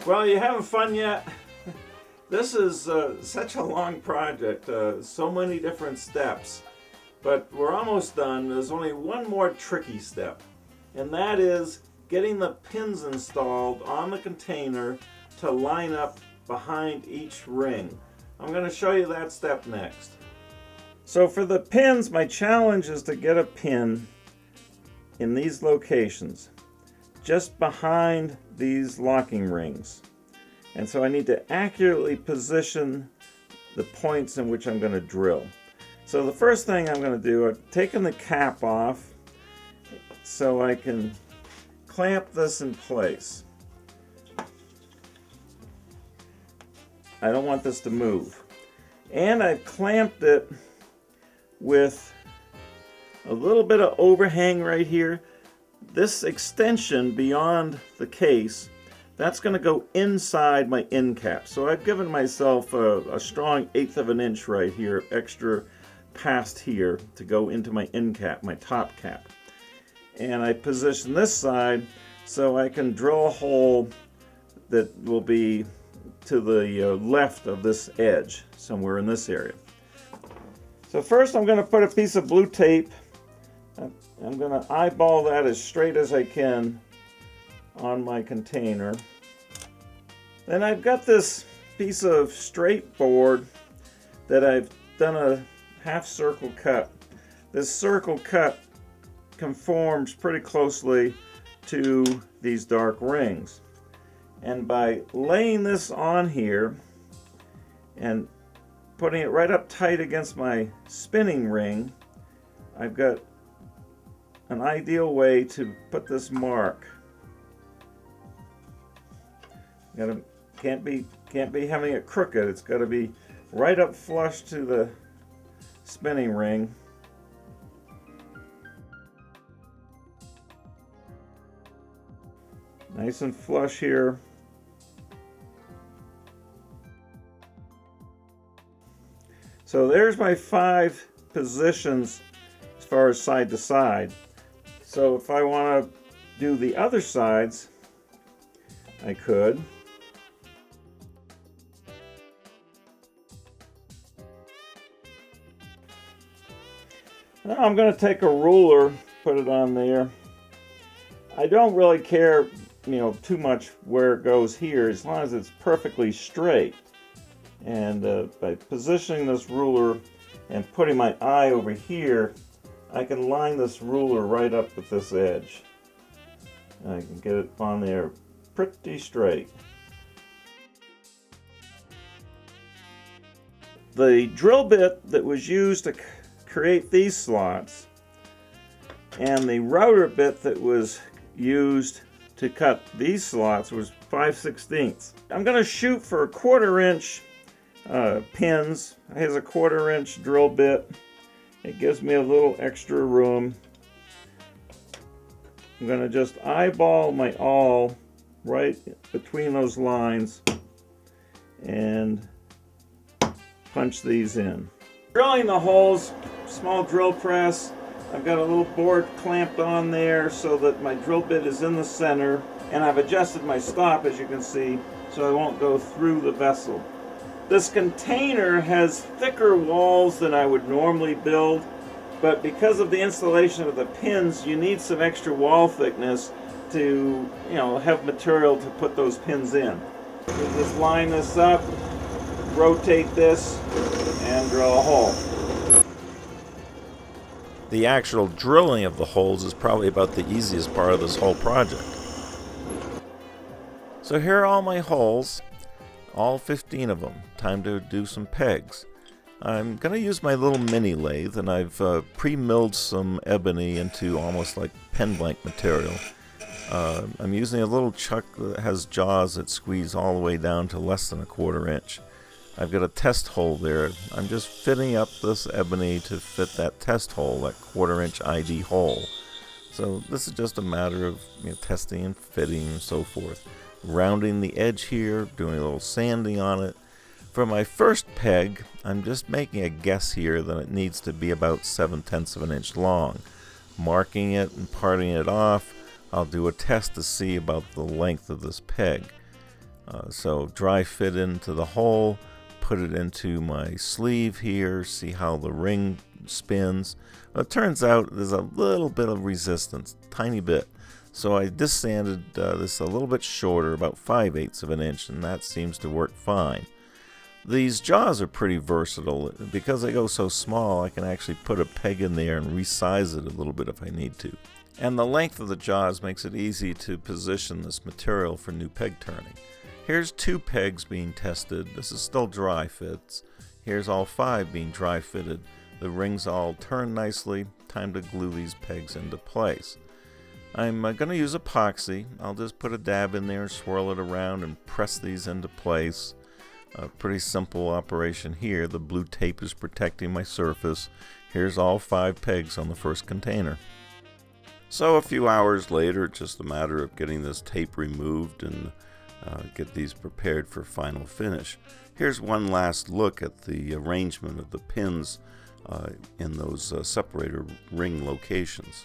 Well, you having fun yet? This is such a long project, so many different steps, but we're almost done. There's only one more tricky step, and that is getting the pins installed on the container to line up behind each ring. I'm going to show you that step next. So for the pins, my challenge is to get a pin in these locations, just behind these locking rings. And so I need to accurately position the points in which I'm going to drill. So the first thing I'm going to do, I've taken the cap off so I can clamp this in place. I don't want this to move. And I've clamped it with a little bit of overhang right here. This extension beyond the case, that's going to go inside my end cap. So I've given myself a strong 1/8 of an inch right here, extra past here, to go into my end cap, my top cap. And I position this side so I can drill a hole that will be to the left of this edge, somewhere in this area. So first I'm going to put a piece of blue tape. I'm going to eyeball that as straight as I can on my container. Then I've got this piece of straight board that I've done a half circle cut. This circle cut conforms pretty closely to these dark rings. And by laying this on here and putting it right up tight against my spinning ring, I've got an ideal way to put this mark. Can't be having it crooked. It's got to be right up flush to the spinning ring. Nice and flush here. So there's my 5 positions as far as side to side. So if I want to do the other sides, I could. Now I'm going to take a ruler, put it on there. I don't really care, too much where it goes here, as long as it's perfectly straight. And by positioning this ruler and putting my eye over here, I can line this ruler right up with this edge. I can get it on there pretty straight. The drill bit that was used to create these slots and the router bit that was used to cut these slots was 5/16. I'm going to shoot for 1/4 inch pins. It has a 1/4 inch drill bit. It gives me a little extra room. I'm going to just eyeball my awl right between those lines and punch these in. Drilling the holes, small drill press. I've got a little board clamped on there so that my drill bit is in the center, and I've adjusted my stop, as you can see, so I won't go through the vessel. This container has thicker walls than I would normally build, but because of the installation of the pins, you need some extra wall thickness to, have material to put those pins in. So just line this up, rotate this, and drill a hole. The actual drilling of the holes is probably about the easiest part of this whole project. So here are all my holes, all 15 of them. Time to do some pegs. I'm going to use my little mini lathe, and I've pre-milled some ebony into almost like pen blank material. I'm using a little chuck that has jaws that squeeze all the way down to less than 1/4 inch. I've got a test hole there. I'm just fitting up this ebony to fit that test hole, that 1/4 inch ID hole. So this is just a matter of testing and fitting and so forth. Rounding the edge here, doing a little sanding on it. For my first peg, I'm just making a guess here that it needs to be about 7/10 of an inch long. Marking it and parting it off, I'll do a test to see about the length of this peg. So dry fit into the hole, put it into my sleeve here, see how the ring spins. Well, it turns out there's a little bit of resistance, tiny bit. So I just sanded this a little bit shorter, about 5/8 of an inch, and that seems to work fine. These jaws are pretty versatile. Because they go so small, I can actually put a peg in there and resize it a little bit if I need to. And the length of the jaws makes it easy to position this material for new peg turning. Here's 2 pegs being tested. This is still dry fits. Here's all 5 being dry fitted. The rings all turn nicely. Time to glue these pegs into place. I'm going to use epoxy. I'll just put a dab in there, swirl it around, and press these into place. A pretty simple operation here. The blue tape is protecting my surface. Here's all 5 pegs on the first container. So a few hours later, it's just a matter of getting this tape removed and get these prepared for final finish. Here's one last look at the arrangement of the pins in those separator ring locations.